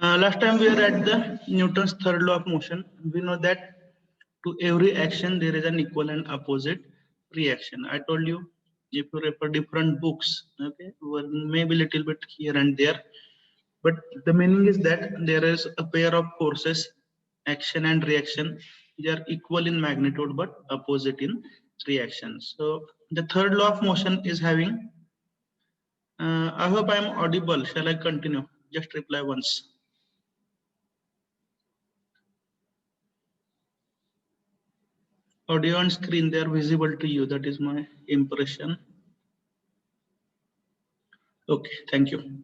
Last time we were at the Newton's third law of motion. We know that to every action there is an equal and opposite reaction. I told you if you refer different books, okay, well, maybe little bit here and there, but the meaning is that there is a pair of forces, action and reaction. They are equal in magnitude but opposite in reaction. So the third law of motion is having. I hope I am audible. Shall I continue? Just reply once. Audio on screen, they are visible to you. That is my impression. Okay, thank you.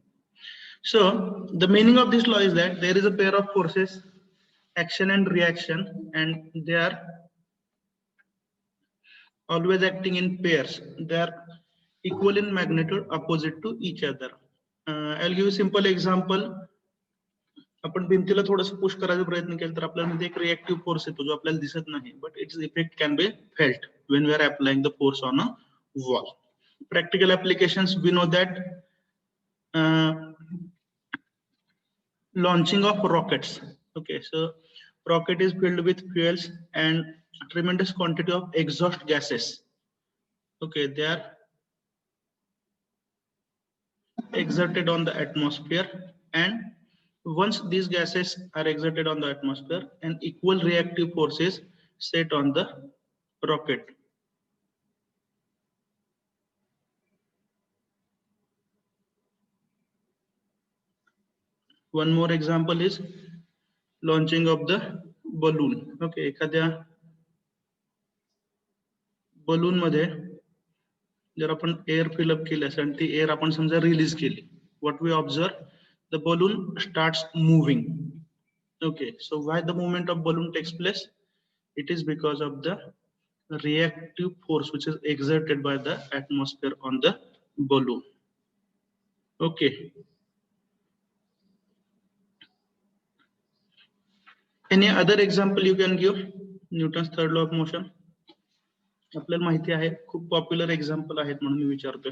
So the meaning of this law is that there is a pair of forces, action and reaction, and they are always acting in pairs. They are equal in magnitude, opposite to each other. I'll give you a simple example. आपण भिंतीला थोडंसं push करायचा प्रयत्न केला तर आपल्याला मध्ये एक रिएक्टिव्ह फोर्स येतो जो आपल्याला दिसत नाही, but its effect can be felt when we are applying the force on a wall. Practical applications, we know that launching of rockets. Okay, so rocket is filled with fuels and tremendous quantity of exhaust gases. Okay, they are exerted on the atmosphere, and once these gases are exerted on the atmosphere, an equal reactive force is set on the rocket. One more example is launching of the balloon. Okay, एखाद्या balloon मध्ये जर आपण air fill up केली असेल आणि ती air आपण समजा रिलीज केली, what we observe, the balloon starts moving. Okay, so why the movement of balloon takes place? It is because of the reactive force which is exerted by the atmosphere on the balloon. Okay. Any other example you can give? Newton's third law of motion. आपल्याला माहिती आहे, खूप popular example आहेत म्हणून मी विचारतोय.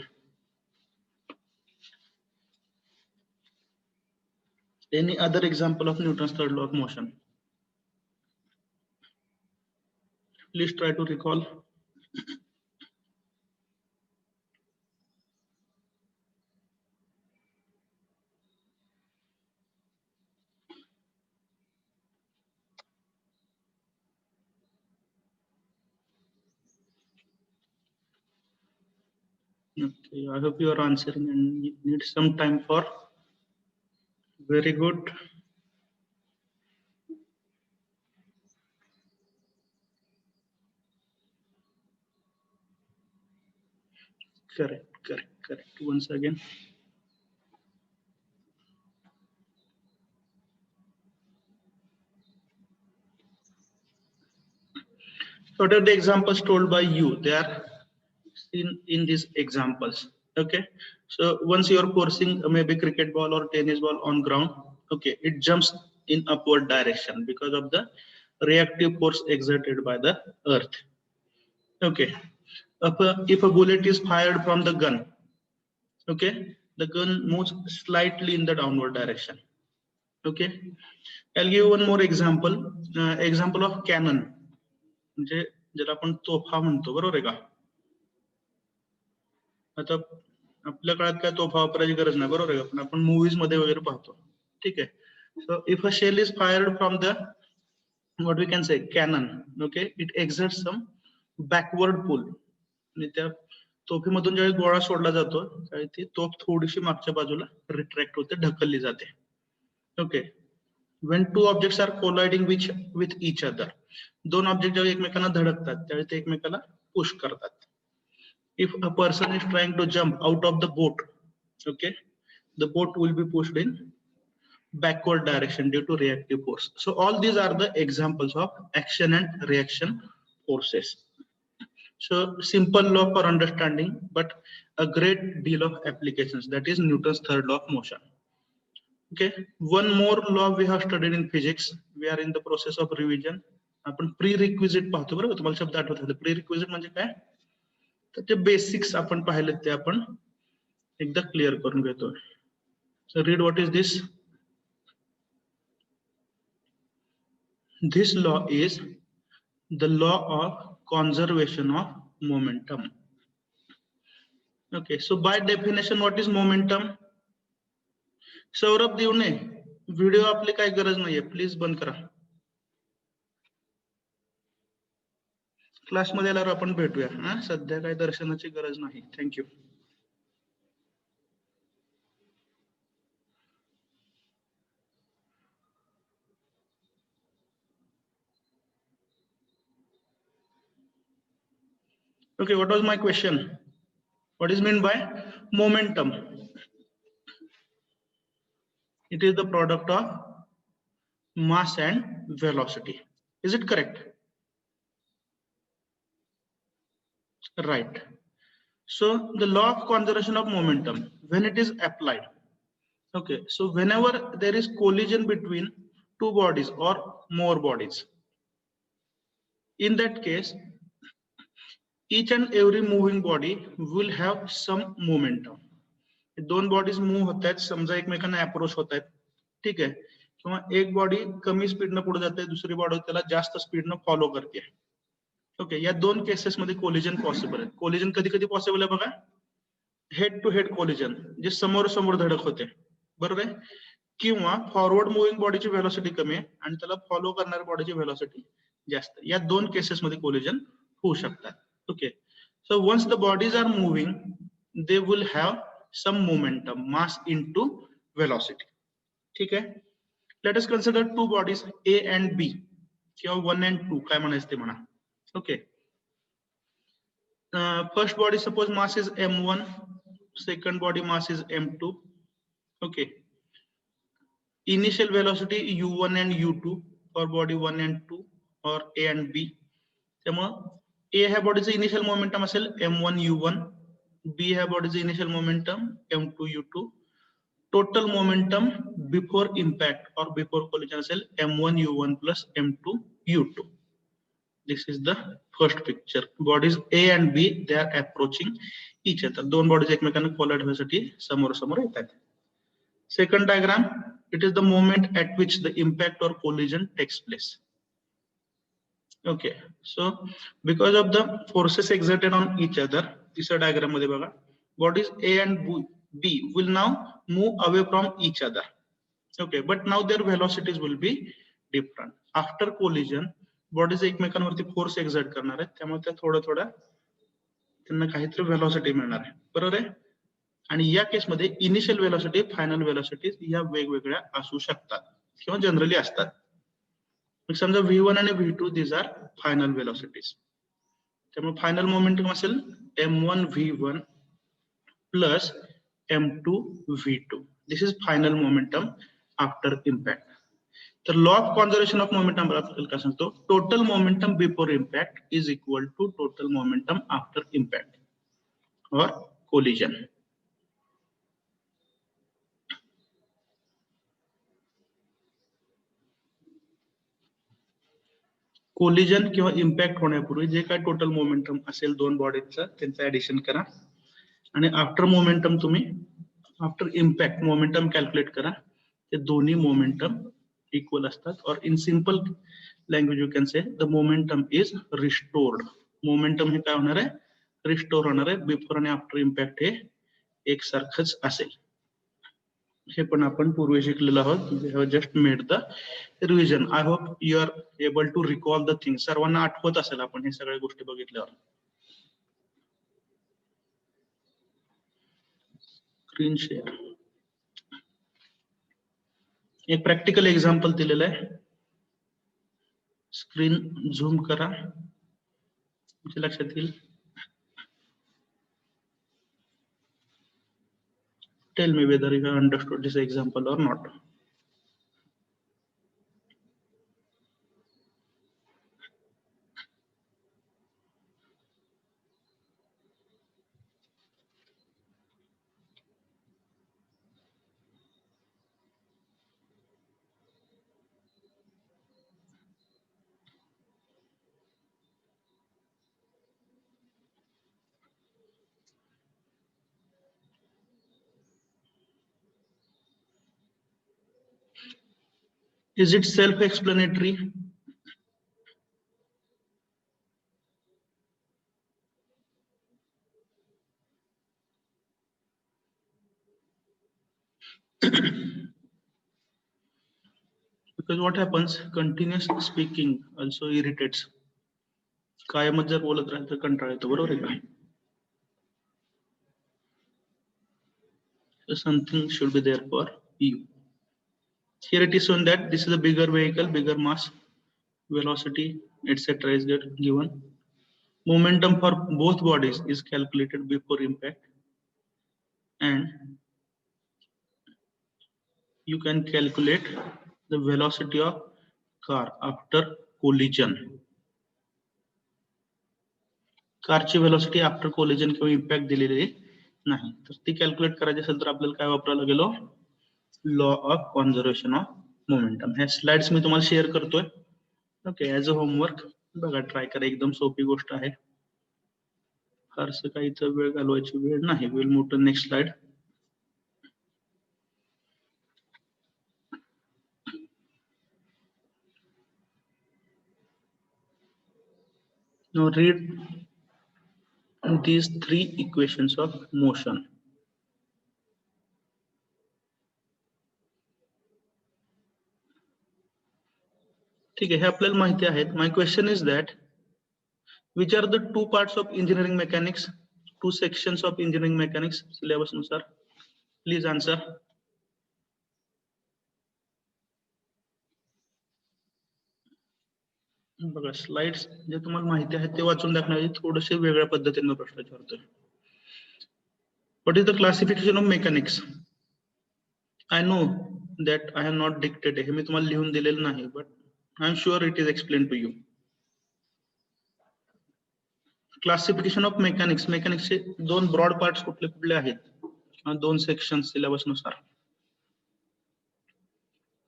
Any other example of Newton's third law of motion? Please try to recall. Okay, I hope you are answering and need some time for. Very good. Correct. Once again. What are the examples told by you? They are seen in these examples. Okay, so once you are forcing maybe cricket ball or tennis ball on ground, okay, it jumps in upward direction because of the reactive force exerted by the earth. Okay, if a bullet is fired from the gun, okay, the gun moves slightly in the downward direction. Okay, I'll give one more example. Example of cannon. म्हणजे ज्याला आपण तोफा म्हणतो, बरोबर आहे का? आता आपल्या काळात काय तोफा वापरायची गरज नाही, बरोबर आहे का? पण आपण मूवीज मध्ये वगैरे पाहतो. ठीक आहे. So if a shell is fired from the what we can say cannon, okay, it exerts some backward pull. आणि त्या तोफीमधून ज्यावेळी गोळा सोडला जातो त्यावेळी ती तोफ थोडीशी मागच्या बाजूला रिट्रॅक्ट होते, ढकलली जाते. Okay, when two objects are colliding with each other, दोन ऑब्जेक्ट जेव्हा एकमेकांना धडकतात त्यावेळी ते एकमेकाला पुश करतात. If a person is trying to jump out of the boat, okay, the boat will be pushed in backward direction due to reactive force. So all these are the examples of action and reaction forces. So simple law for understanding, but a great deal of applications. That is Newton's third law of motion. Okay, one more law we have studied in physics. We are in the process of revision. आपण prerequisite पाहतो, बरोबर? तुम्हाला शब्द आठवतात? Prerequisite म्हणजे काय? तर ते बेसिक्स आपण पाहिलेत ते आपण एकदा क्लिअर करून घेतो. So read what is this. This law is the law of conservation of momentum. Okay, so by definition, what is momentum? Saurabh देवने व्हिडिओ आपली काय गरज नाहीये, प्लीज बंद करा. क्लासमध्ये आल्यावर आपण भेटूया. हा, सध्या काय दर्शनाची गरज नाही. Thank you. Okay, what was my question? What is meant by momentum? It is the product of mass and velocity. Is it correct? Right. So the law of conservation of momentum, when it is applied, okay, so whenever there is collision between two bodies or more bodies, in that case each and every moving body will have some momentum. दोन bodies move होत आहेत, समजा एकमेकांना approach होत आहेत, ठीक आहे, किंवा एक बॉडी कमी स्पीडनं पुढे जाते, दुसरी बॉडी त्याला जास्त स्पीडनं फॉलो करते. ओके, या दोन केसेस मध्ये कोलिजन पॉसिबल आहे. कोलिजन कधी कधी पॉसिबल आहे बघा, हेड टू हेड कोलिजन, जे समोर समोर धडक होते, बरोबर आहे, किंवा फॉरवर्ड मुव्हिंग बॉडीची व्हेलॉसिटी कमी आहे आणि त्याला फॉलो करणाऱ्या बॉडीची व्हेलॉसिटी जास्त. या दोन केसेस मध्ये कोलिजन होऊ शकतात. Okay, so once the bodies are moving, they will have some momentum, mass into velocity. ठीक आहे. Let us consider two bodies A and B किंवा 1 and 2 काय म्हणायचं ते म्हणा. Okay, first body suppose mass is m1, second body mass is m2. okay, initial velocity u1 and u2 for body 1 and 2 or A and B. त्यामुळे A ह्या बॉडीचं initial momentum असेल m1 u1, B ह्या बॉडीचं initial momentum m2 u2, total momentum before impact और before collision असेल m1 u1 plus m2 u2. This is the first picture. Bodies A and B, they are approaching each other. दोन bodies एकमेकांना collide होण्यासाठी समोर समोर येत आहेत. Second diagram, it is the moment at which the impact or collision takes place. Okay, so because of the forces exerted on each other, तिसऱ्या diagram मध्ये बघा, bodies A and B will now move away from each other. Okay, but now their velocities will be different. After collision, bodies एकमेकांवरती force exert करणार आहेत, त्यामुळे त्या थोडं थोडं त्यांना काहीतरी व्हेलॉसिटी मिळणार आहे, बरोबर आहे. आणि या केसमध्ये इनिशियल व्हेलॉसिटी, फायनल व्हेलॉसिटी या वेगवेगळ्या असू शकतात किंवा जनरली असतात. समजा V1 आणि V2 these are final velocities. त्यामुळे फायनल मोमेंटम असेल m1 v1 plus m2 v2. This is final momentum after impact. तर law of conservation of momentum आपल्याला काय सांगतो, total momentum before impact is equal to total momentum after impact और collision. Collision किंवा impact होण्यापूर्वी जे काय टोटल मोमेंटम असेल दोन बॉडीजचं, त्यांचं ऍडिशन करा आणि आफ्टर मोमेंटम तुम्ही आफ्टर इम्पॅक्ट मोमेंटम कॅल्क्युलेट करा. ते दोन्ही मोमेंटम इक्वल असतात. और in simple language you can say the momentum is restored. Momentum हे काय होणार आहे, रिस्टोर होणार आहे. बिफोर आणि आफ्टर इम्पॅक्ट हे एकसारखंच असेल. हे पण आपण पूर्वी शिकलेलो आहोत. We have just made the revision. I hope you are able to recall the thing. सर्वांना आठवत असेल आपण हे सगळ्या गोष्टी बघितल्यावर. Screen share. एक प्रॅक्टिकल एक्झाम्पल दिलेलं आहे. स्क्रीन झूम करा, तुमच्या लक्षात येईल. Tell me whether you have understood this example or not. Is it self-explanatory? Because what happens, continuous speaking also irritates. कायमच जर बोलत राहिलं तर कंटाळा येतो, बरोबर आहे का? So something should be there for you. Here it is shown that this is a bigger vehicle, bigger mass, velocity, etc. is given. Momentum for both bodies is calculated before impact, and you can calculate the velocity of car after collision. कारची velocity after collision किंवा impact दिलेली नाही, तर ती calculate करायची असेल तर आपल्याला काय वापरायला गेलो, law of conservation of momentum. ह्या स्लाइड्स मी तुम्हाला शेअर करतोय. ओके, ऍज अ होमवर्क बघा, ट्राय करा, एकदम सोपी गोष्ट आहे, फारसं काही इथं वेळ घालवायची वेळ नाही. Will move to next slide. Now read these three equations of motion. ठीक आहे, हे आपल्याला माहिती आहेत. My question is that which are the two parts of engineering mechanics, two sections of engineering mechanics syllabus नुसार? Please answer. बघा, slides जे तुम्हाला माहिती आहेत ते वाचून दाखवण्याची थोडेसे वेगळ्या पद्धतीने प्रश्न विचारतोय. What is the classification of mechanics? I know that I have not dictated. हे मी तुम्हाला लिहून दिलेलं नाही, but I am sure it is explained to you. Classification of mechanics. Mechanics चे दोन ब्रॉड पार्ट्स कुठले कुठले आहेत, दोन सेक्शन्स सिलेबस नुसार.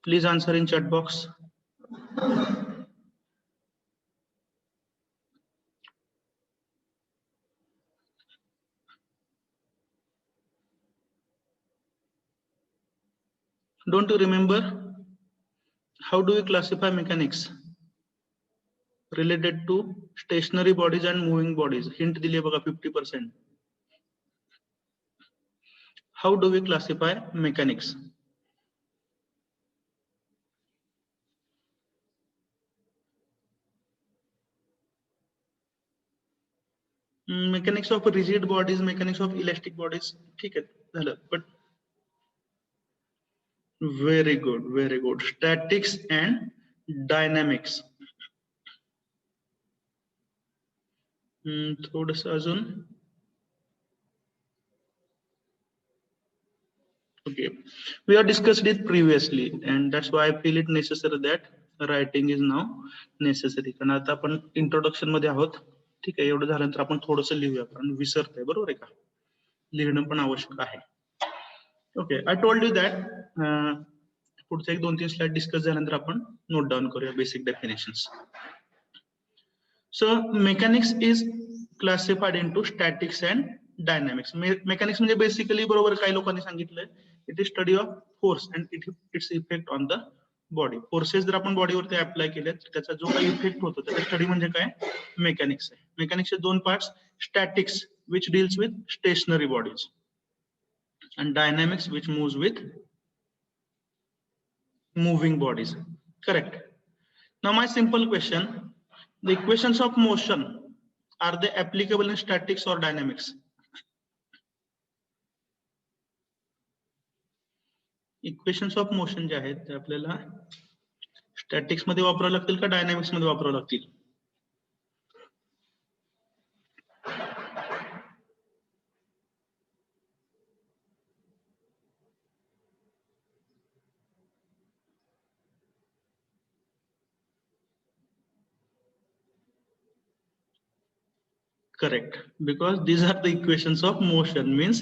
Please answer in chat box. Don't you remember? How do we classify mechanics? Related to stationary bodies and moving bodies. Hint दिली बघा 50%. How do we classify mechanics? Mechanics of rigid bodies, mechanics of elastic bodies. ठीक आहे, झालं. But very good, very good. Statics and dynamics. थोडंसं अजून. Okay, we have discussed it previously, and that's why I feel it necessary that writing is now necessary. कारण आता आपण introduction मध्ये आहोत. ठीक आहे, एवढं झाल्यानंतर आपण थोडंसं लिहूया, कारण विसरतंय, बरोबर आहे का? लिहिणं पण आवश्यक आहे. Okay, I told you that पुढचे एक 2-3 स्लाइड डिस्कस झाल्यानंतर आपण नोट डाऊन करूया basic definitions. So mechanics is classified into statics and dynamics. Mechanics म्हणजे बेसिकली, बरोबर काही लोकांनी सांगितलंय, it is study of force and its effect on the body. Forces जर आपण बॉडीवरती अप्लाय केले तर त्याचा जो काही इफेक्ट होतो त्याचा स्टडी म्हणजे काय, मेकॅनिक्स आहे. मेकॅनिक्सचे दोन parts, statics which deals with stationary bodies and dynamics which moves with moving bodies. Correct. Now my simple question, the equations of motion, are they applicable in statics or dynamics? Equations of motion जे आहेत ते आपल्याला statics मध्ये वापरावं लागतील का dynamics मध्ये वापरावं लागतील? Correct, because these are the equations of motion, means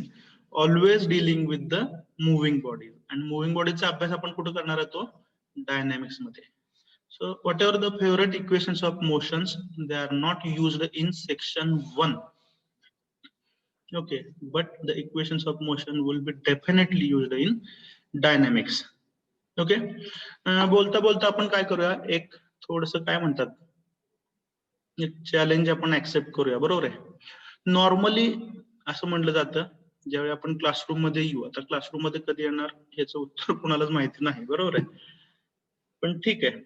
always dealing with the moving body, and moving body चा अभ्यास आपण कुठे करणार आहोत, डायनॅमिक्स मध्ये. So whatever the favorite equations of motions, they are not used in section 1. Okay, but the equations of motion will be definitely used in dynamics. Okay, बोलता बोलता आपण काय करूया, एक थोडंसं काय म्हणतात, चॅलेंज आपण ऍक्सेप्ट करूया, बरोबर आहे. नॉर्मली असं म्हटलं जातं ज्यावेळी आपण क्लासरूम मध्ये येऊ, आता क्लासरूम मध्ये कधी येणार याचं उत्तर कुणालाच माहिती नाही, बरोबर आहे. पण ठीक आहे,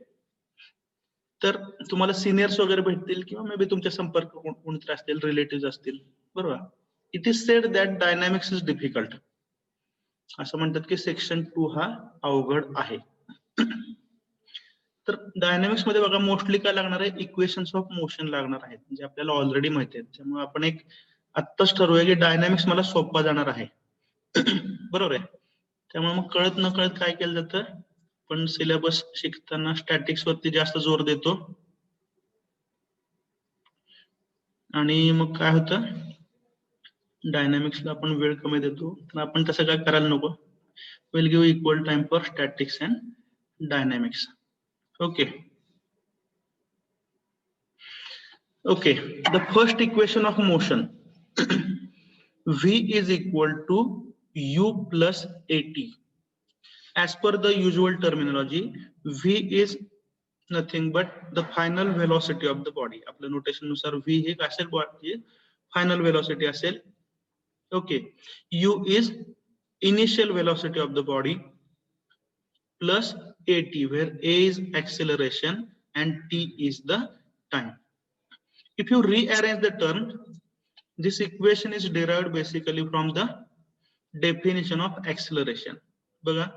तर तुम्हाला सिनियर्स वगैरे भेटतील किंवा मे बी तुमच्या संपर्क कोणतरी असतील, रिलेटिव्ह असतील, बरोबर. It is said that dynamics is difficult. असं म्हणतात की सेक्शन 2 हा अवघड आहे. तर डायनॅमिक्स मध्ये बघा मोस्टली काय लागणार आहे, इक्वेशन्स ऑफ मोशन लागणार आहेत, जे आपल्याला ऑलरेडी माहिती आहेत. त्यामुळे आपण एक आत्ताच ठरवूया की डायनॅमिक्स मला सोपा जाणार आहे. बरोबर आहे. त्यामुळे मग कळत न कळत काय केलं जातं, पण सिलेबस शिकताना स्टॅटिक्स वरती जास्त जोर देतो आणि मग काय होतं, डायनॅमिक्सला आपण वेळ कमी देतो. तर आपण तसं काय करायला नको. Will give equal time for statics and dynamics. Okay. Okay, the first equation of motion V is equal to U plus AT. As per the usual terminology, V is nothing but the final velocity of the body. आपल्या notation नुसार V हे काय असेल, body final velocity असेल. Okay, U is initial velocity of the body plus AT, where A is acceleration and T is the time. If you rearrange the term, this equation is derived basically from the definition of acceleration. बघा,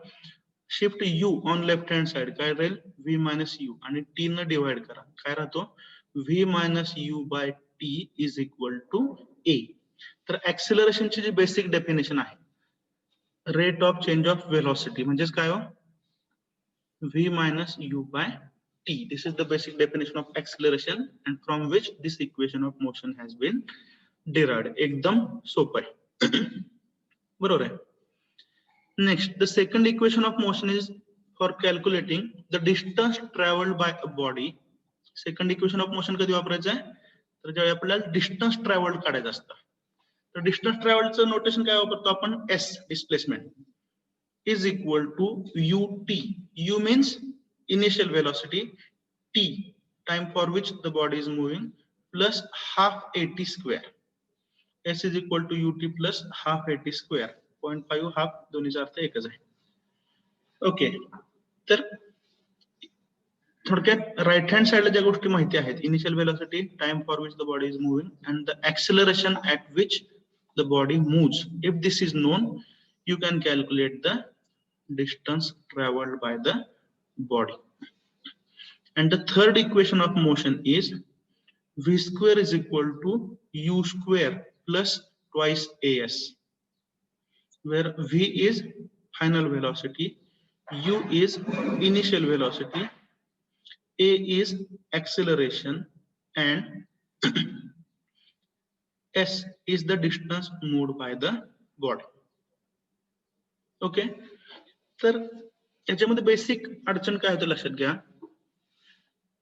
shift U on left hand side काय राहील, V minus U, आणि T न divide करा, काय राहतो, V minus U by T is equal to A. तर acceleration ची जी basic definition आहे, rate of change of velocity, म्हणजेच काय हो, V minus U by T. This is the basic definition of acceleration and from which this equation of motion has been derived. एकदम सोपं आहे. बरोबर आहे. Next, the second equation of motion is for calculating the distance traveled by a body. Second equation of motion कधी वापरायचं आहे, तर ज्यावेळी आपल्याला डिस्टन्स ट्रॅव्हल्ड काढायचं असतं. तर डिस्टन्स ट्रॅव्हल्डचं नोटेशन काय वापरतो आपण, S displacement is equal to ut. U means initial velocity, t time for which the body is moving, plus half at square. S is equal to ut plus half at square. 0.5 half दोन्हीचा अर्थ एकच आहे. Okay, तर थोडक्यात right hand साइडला ज्या गोष्टी माहिती आहेत, initial velocity, time for which the body is moving, and the acceleration at which the body moves. If this is known, you can calculate the distance traveled by the body. And the third equation of motion is V square is equal to U square plus twice AS, where V is final velocity, U is initial velocity, A is acceleration, and S is the distance moved by the body. ओके, तर याच्यामध्ये basic अडचण काय होतं लक्षात घ्या.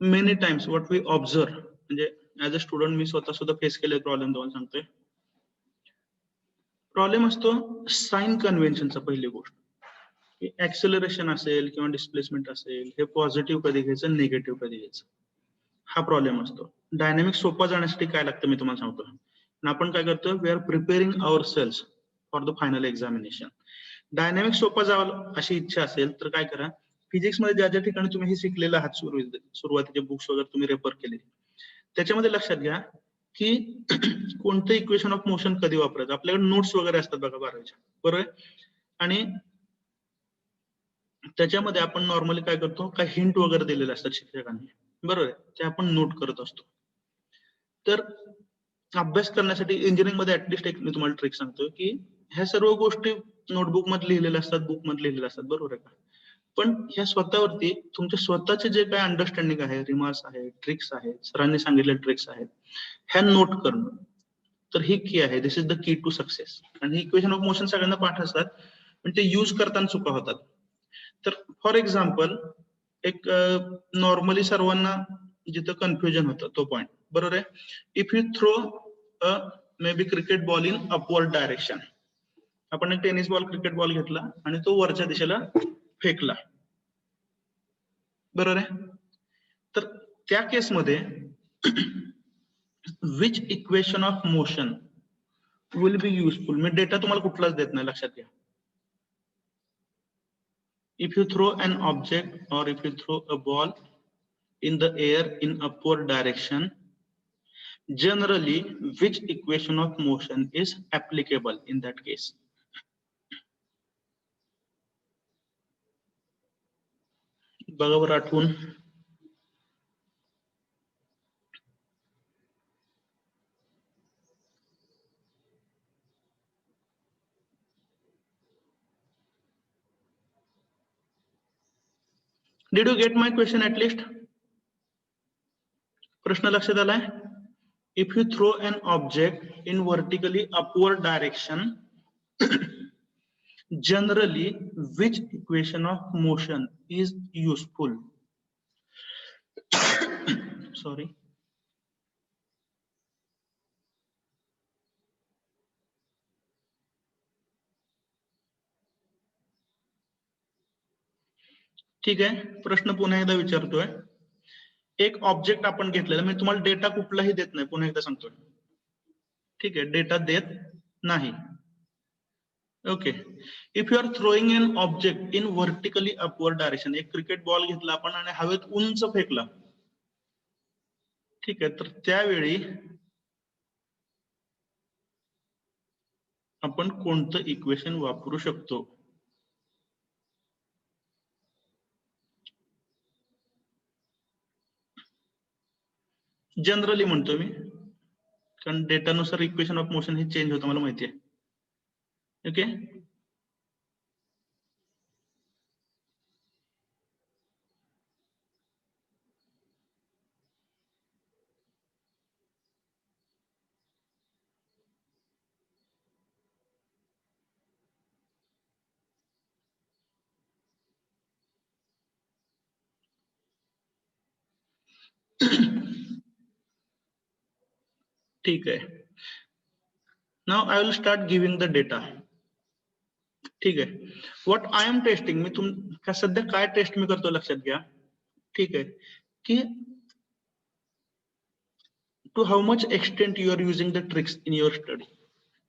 Many times what we observe, म्हणजे as a student मी स्वतः सुद्धा फेस केले प्रॉब्लेम, तुम्हाला सांगतोय. प्रॉब्लेम असतो साइन कन्व्हेन्शनचा. पहिली गोष्ट, ऍक्सेलरेशन असेल किंवा डिस्प्लेसमेंट असेल, हे पॉझिटिव्ह कधी घ्यायचं, निगेटिव्ह कधी घ्यायचं, हा प्रॉब्लेम असतो. डायनॅमिक सोपा जाण्यासाठी काय लागतं मी तुम्हाला सांगतो. आपण काय करतो, we are preparing our selves for the final examination. Dynamic सोपा जावं अशी इच्छा असेल तर काय करा, फिजिक्स मध्ये ज्या ज्या ठिकाणी तुम्ही हे शिकलेलं आहात, सुरुवातीचे बुक्स वगैरे तुम्ही रेफर केले, त्याच्यामध्ये लक्षात घ्या की कोणतं इक्वेशन ऑफ मोशन कधी वापरायचं. आपल्याकडे नोट्स वगैरे असतात बघा 12वीच्या, बरोबर, आणि त्याच्यामध्ये आपण नॉर्मली काय करतो, काय हिंट वगैरे दिलेले असतात शिक्षकांनी, बरोबर आहे, ते आपण नोट करत असतो. तर अभ्यास करण्यासाठी इंजिनिअरिंग मध्ये ऍटलिस्ट एक मी तुम्हाला ट्रिक सांगतो की ह्या सर्व गोष्टी नोटबुक मध्ये लिहिलेल्या असतात, बुक मध्ये लिहिलेल्या असतात, बरोबर आहे का. पण ह्या स्वतःवरती तुमचे स्वतःचे जे काय अंडरस्टँडिंग आहे, रिमार्क्स आहेत, ट्रिक्स आहेत, सरांनी सांगितलेले ट्रिक्स आहेत, ह्या नोट करणं, तर ही की आहे. This is the key to success. आणि ही इक्वेशन ऑफ मोशन सगळ्यांना पाठ असतात, पण ते यूज करताना चुका होतात. तर फॉर एक्झाम्पल, एक नॉर्मली सर्वांना जिथं कन्फ्युजन होतं तो पॉइंट, बरोबर आहे. If you throw a maybe cricket ball in upward direction, आपण एक टेनिस बॉल, क्रिकेट बॉल घेतला आणि तो वरच्या दिशेला फेकला, बरोबर आहे. तर त्या केसमध्ये विच equation of motion will be useful. Me data तुम्हाला कुठलाच देत नाही, लक्षात घ्या. If you throw an object or if you throw a ball in the air in upward direction, generally which equation of motion is applicable in that case? बघा बरं आठवून. Did you get my question at least? प्रश्न लक्षात आलाय? If you throw an object in vertically upward direction, generally which equation of motion is useful? Sorry. ठीक आहे, प्रश्न पुन्हा एकदा विचारतोय. एक ऑब्जेक्ट आपण घेतलेला, मी तुम्हाला डेटा कुठलाही देत नाही, पुन्हा एकदा सांगतोय. ठीक आहे, डेटा देत नाही. Okay. If you are throwing an object in vertically upward direction, एक क्रिकेट बॉल घेतला आपण आणि हवेत उंच फेकला. ठीक आहे, तर त्यावेळी आपण कोणतं इक्वेशन वापरू शकतो? जनरली म्हणतो मी, कारण डेटानुसार इक्वेशन ऑफ मोशन हे चेंज होतं, मला माहिती आहे. ओके. ठीक आहे. Now I will start giving the data. ठीक आहे. व्हॉट आय एम टेस्टिंग, मी सध्या काय टेस्ट मी करतो लक्षात घ्या. ठीक आहे, key to how much extent you are using the tricks in your study.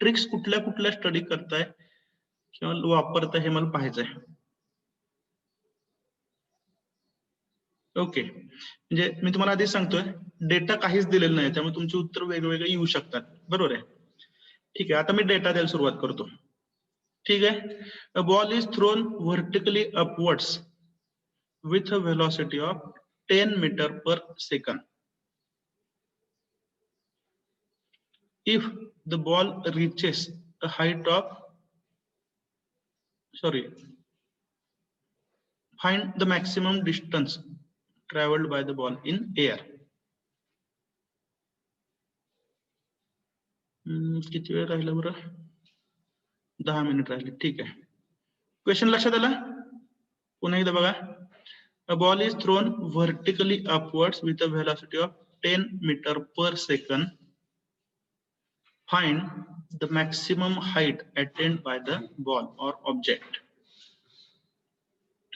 Tricks कुठल्या कुठल्या स्टडी करताय किंवा वापरताय हे मला पाहायचंय. ओके, म्हणजे मी तुम्हाला आधीच सांगतोय, डेटा काहीच दिलेलं नाही, त्यामुळे तुमचे उत्तर वेगवेगळे येऊ शकतात. बरोबर आहे. ठीक आहे, आता मी डेटा द्यायला सुरुवात करतो. ठीक आहे. A ball is throne vertically upwards with a velocity of 10 meter per second. If the ball reaches a height of, find the maximum distance traveled by the ball in air. किती वेळ राहिला बरं? 10 minute राहिले. ठीक आहे. Question लक्षात आला? पुन्हा एकदा बघा. A ball is thrown vertically upwards with a velocity of 10 meter per second. Find the maximum height attained by the ball or object.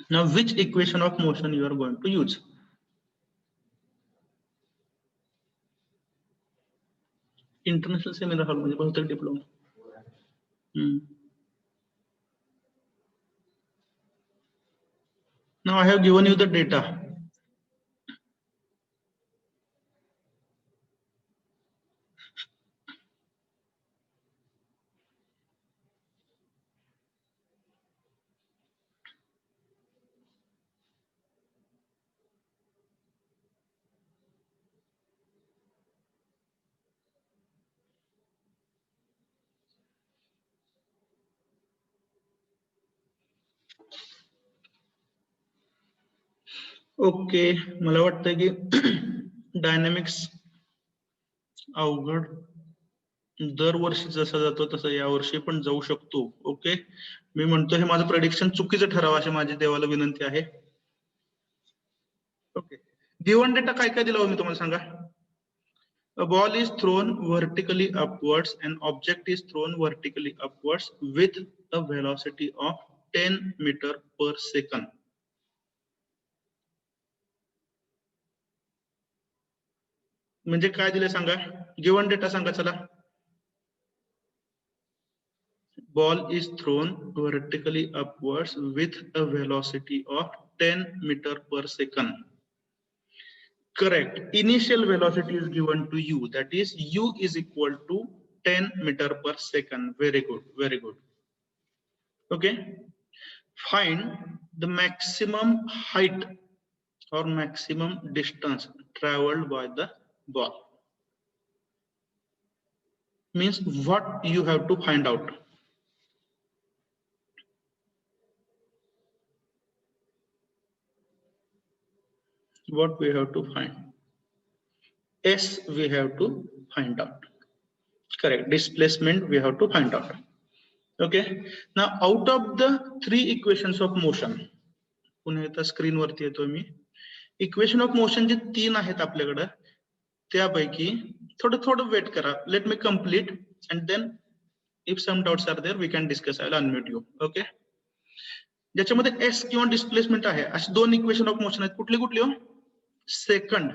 Now, which equation of motion you are going to use? International seminar hall म्हणजे बहुतेक diploma. Now I have given you the data. Okay, मला वाटतं की dynamics अवघड दरवर्षी जसा जातो तसं यावर्षी पण जाऊ शकतो. ओके, मी म्हणतो हे माझं प्रेडिक्शन चुकीचं ठरावं अशी माझी देवाला विनंती आहे. ओके, गिवन डेटा काय काय दिला मी तुम्हाला सांगा. A ball is thrown vertically upwards, an object is thrown vertically upwards with a velocity of 10 meter per second. म्हणजे काय दिले सांगा, गिवन डेटा सांगा चला. ball is thrown vertically upwards with a velocity of 10 meter per second. Correct. Initial velocity is given to u. That is u is equal to 10 meter per second. Very good. Very good. Okay. Find the maximum height or maximum distance traveled by the ball. Means what you have to find out. What we have to find. S we have to find out. Correct. Displacement we have to find out. Okay. Now out of the three equations of motion, पुन्हा एकदा screen वरती येतो मी. Equation of motion जे तीन आहेत आपल्याकडे त्यापैकी थोडं थोडं वेट करा. Let me complete and then if some doubts are there we can discuss. I will unmute you. Okay. ज्याच्यामध्ये एस किंवा डिस्प्लेसमेंट आहे अशी दोन इक्वेशन ऑफ मोशन आहेत. कुठली कुठली हो? Second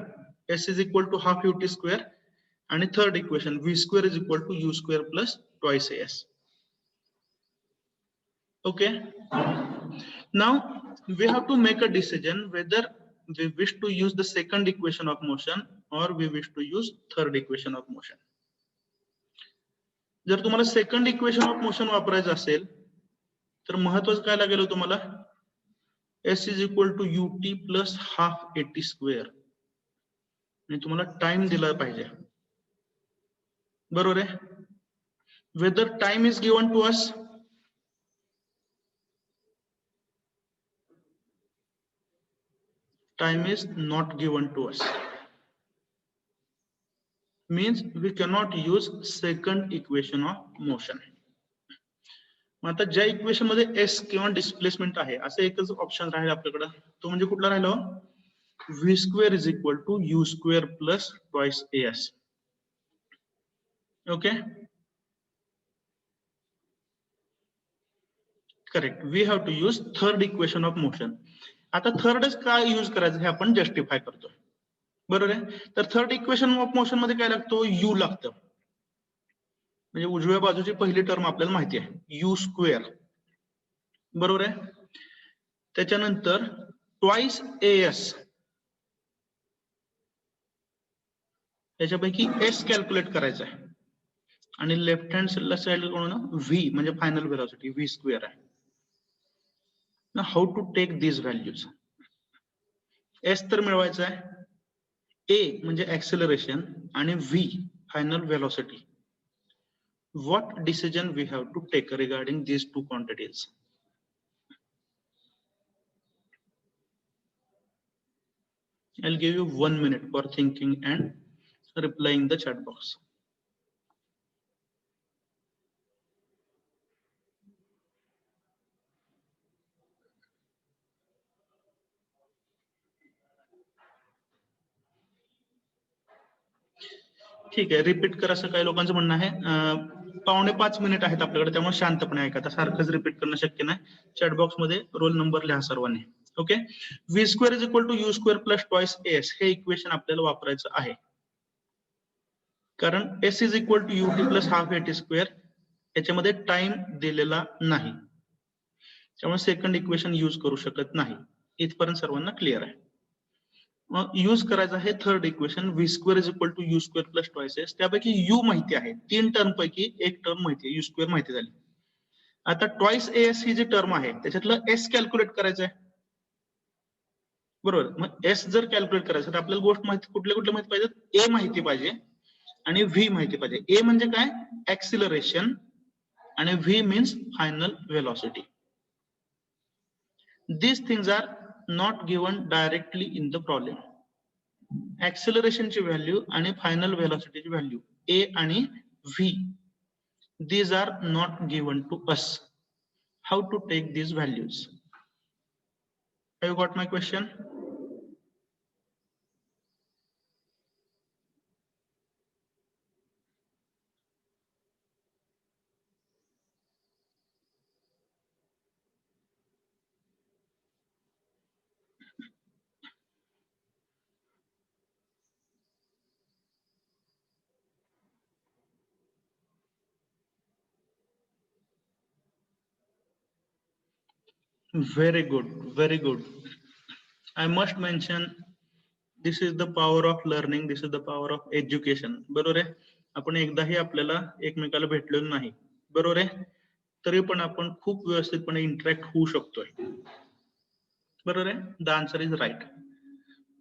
S is equal to half U T square आणि third equation V square is equal to you square plus twice S. Okay. Now we have to make a decision whether we wish to use the second equation of motion or we wish to use third equation of motion. जर तुम्हाला second equation of motion वापरायचं असेल तर महत्वाचं काय लागेल तुम्हाला? S is equal to u t plus half a t square आणि तुम्हाला टाइम दिला पाहिजे. बरोबर आहे? Whether time is given to us. Time is not given to us. Means we cannot use second equation of motion. आता ज्या equation मध्ये S किंवा डिस्प्लेसमेंट आहे असं एकच ऑप्शन राहील आपल्याकडे. तो म्हणजे कुठला राहिला? V square is equal to you square plus twice s. Okay. Correct. We have to use third equation of motion. आता थर्डच काय यूज करायचं हे आपण जस्टिफाय करतो. बरोबर आहे? तर थर्ड इक्वेशन ऑफ मोशन मध्ये काय लागतो? यू लागतं. म्हणजे उजव्या बाजूची पहिली टर्म आपल्याला माहिती आहे यू स्क्वेअर. बरोबर आहे? त्याच्यानंतर ट्वाइस एस. त्याच्यापैकी एस कॅल्क्युलेट करायचा आहे आणि लेफ्ट हँड साइड कोण व्ही म्हणजे फायनल व्हेलॉसिटी व्ही स्क्वेअर आहे. ना how to take this values. S तर मिळवायचा आहे. ए म्हणजे ऍक्सेलरेशन आणि v final velocity. What decision we have to take regarding these two quantities? I'll give you 1 minute for thinking and replying the chat box. ठीक आहे. Repeat करा असं काही लोकांचं म्हणणं आहे. 4.5 मिनिट आहेत आपल्याकडे त्यामुळे शांतपणे ऐका. आता सारखंच रिपीट करणं शक्य नाही. चॅट बॉक्स मध्ये रोल नंबर लिहा सर्वांनी. Okay. V square is equal to you square plus twice s हे इक्वेशन आपल्याला वापरायचं आहे. कारण s is equal to u t plus half a t square याच्यामध्ये टाइम दिलेला नाही. त्यामुळे सेकंड इक्वेशन यूज करू शकत नाही. इथपर्यंत सर्वांना क्लिअर आहे. यूज करायचं आहे third equation V square is equal to you square plus twice s. त्यापैकी यू माहिती आहे. तीन टर्म पैकी एक टर्म माहिती आहे. यू स्क्वेअर माहिती झाली. आता ट्वाइस एस ही जी टर्म आहे त्याच्यातलं एस कॅल्क्युलेट करायचं आहे. बरोबर. मग एस जर कॅल्क्युलेट करायचं तर आपल्याला गोष्ट माहिती कुठल्या कुठल्या माहिती पाहिजेत? ए माहिती पाहिजे आणि व्ही माहिती पाहिजे. ए म्हणजे काय? ऍक्सिलरेशन आणि V means final velocity. These things are not given directly in the problem. Acceleration ची व्हॅल्यू आणि फायनल व्हेलॉसिटी ची व्हॅल्यू ए आणि V these are not given to us. How to take these values? Have you got my question? Very good, very good. I must mention, this is the power of learning, this is the power of education. बरोबर आहे. आपण एकदाही आपल्याला एकमेकाला भेटलेलो नाही, बरोबर आहे, तरी पण आपण खूप व्यवस्थितपणे इंटरॅक्ट होऊ शकतोय. बरोबर आहे. The answer is right.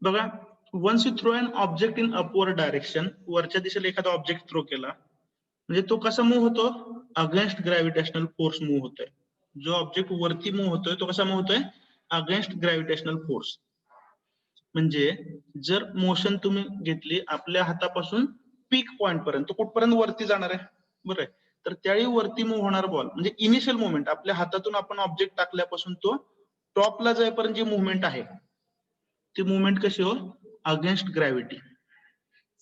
बघा, once you throw an object in upward direction, वरच्या दिशेला एखादा ऑब्जेक्ट थ्रो केला म्हणजे तो कसा मूव्ह होतो, अगेन्स्ट ग्रॅव्हिटेशनल फोर्स मूव्ह होतोय. जो ऑब्जेक्ट वरती मूव्ह होतोय तो कसा मूव्ह होतोय, अगेन्स्ट ग्रॅव्हिटेशनल फोर्स. म्हणजे जर मोशन तुम्ही घेतली आपल्या हातापासून पीक पॉइंट पर्यंत, तो कुठपर्यंत वरती जाणार आहे, बरं आहे, तर त्यावेळी वरती मूव्ह होणार बॉल म्हणजे इनिशियल मुवमेंट, आपल्या हातातून आपण ऑब्जेक्ट टाकल्यापासून तो टॉपला जाईपर्यंत जी मुवमेंट आहे ती मुवमेंट कशी हो, अगेन्स्ट ग्रॅव्हिटी.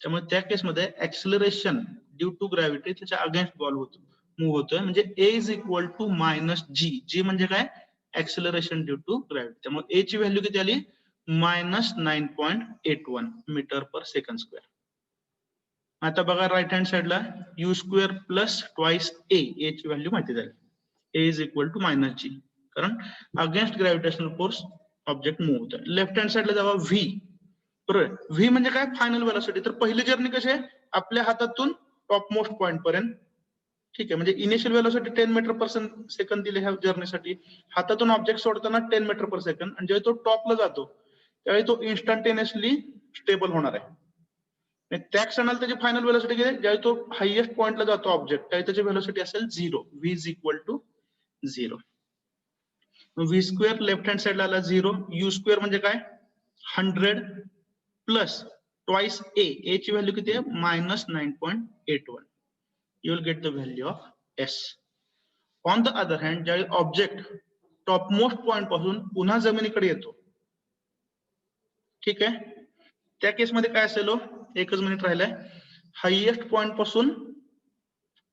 त्यामुळे त्या केसमध्ये ऍक्सिलरेशन ड्यू टू ग्रॅव्हिटी त्याच्या अगेन्स्ट बॉल होतो, मूव्ह होतोय. म्हणजे ए इज इक्वल टू मायनस जी. जी म्हणजे काय, ऍक्सिलरेशन ड्यू टू ग्रॅव्हिटी. त्यामुळे ए ची व्हॅल्यू किती आली, -9.81 मीटर पर सेकंड स्क्वेअर. आता बघा राईट हँड साइडला यू स्क्वेअर प्लस ट्वाइस ए, ए ची व्हॅल्यू माहिती झाली. ए इज इक्वल टू मायनस जी, कारण against gravitational force object move होतोय. लेफ्ट हँड साइडला जावा व्ही. बरोबर, व्ही म्हणजे काय, फायनल व्हेलॉसिटी. तर पहिली जर्नी कशी आहे, आपल्या हातातून टॉप मोस्ट पॉइंट पर्यंत, ठीक आहे. म्हणजे initial velocity 10 metre per second दिली ह्या जर्नीसाठी. हातातून ऑब्जेक्ट सोडताना 10 मीटर पर सेकंद, आणि जेव्हा तो टॉपला जातो त्यावेळी तो इन्स्टंटेनियसली स्टेबल होणार आहे. त्या क्षणाला त्याची फायनल व्हेलॉसिटी किती, ज्यावेळी तो हायएस्ट पॉइंटला जातो ऑब्जेक्ट त्यावेळी त्याची व्हेलॉसिटी असेल 0. V is equal to 0. V square left hand साइडला आला 0. यू स्क्वेअर म्हणजे काय, 100 प्लस ट्वाइस ए, ए ची व्हॅल्यू किती आहे, -9.81. You will get the value of S. On the other hand, ज्यावेळी ऑब्जेक्ट टॉप मोस्ट पॉइंट पासून पुन्हा जमिनीकडे येतो, ठीक आहे, त्या केसमध्ये काय असेल, एकच मिनिट राहिलाय, हायएस्ट पॉइंट पासून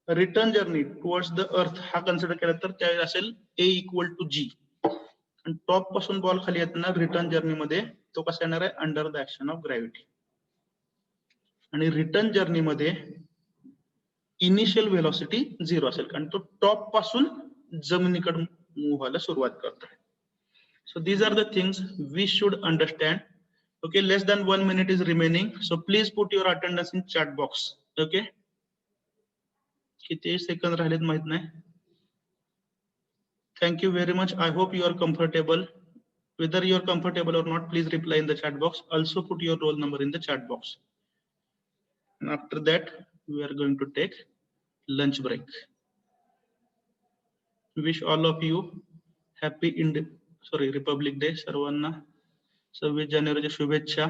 return journey towards the earth हा कन्सिडर केला तर त्यावेळी असेल ए इक्वल टू जी. आणि टॉप पासून बॉल खाली येताना रिटर्न जर्नी मध्ये तो कसा येणार आहे, under the action of gravity. आणि रिटर्न जर्नी मध्ये इनिशियल व्हेलॉसिटी 0 असेल, कारण तो टॉप पासून जमिनीकडे मूव्ह व्हायला सुरुवात करतोय. So these are the things we should understand. Okay, less than 1 minute is remaining, so please put your attendance in chat box. Okay, किती सेकंद राहिलेत माहित नाही. Thank you very much. I hope you are comfortable. Whether you are comfortable or not, please reply in the chat box. Also put your roll number in the chat box. And after that, we are going to take lunch break. Wish all of you happy Republic Day. सर्वांना 26 जानेवारीच्या शुभेच्छा.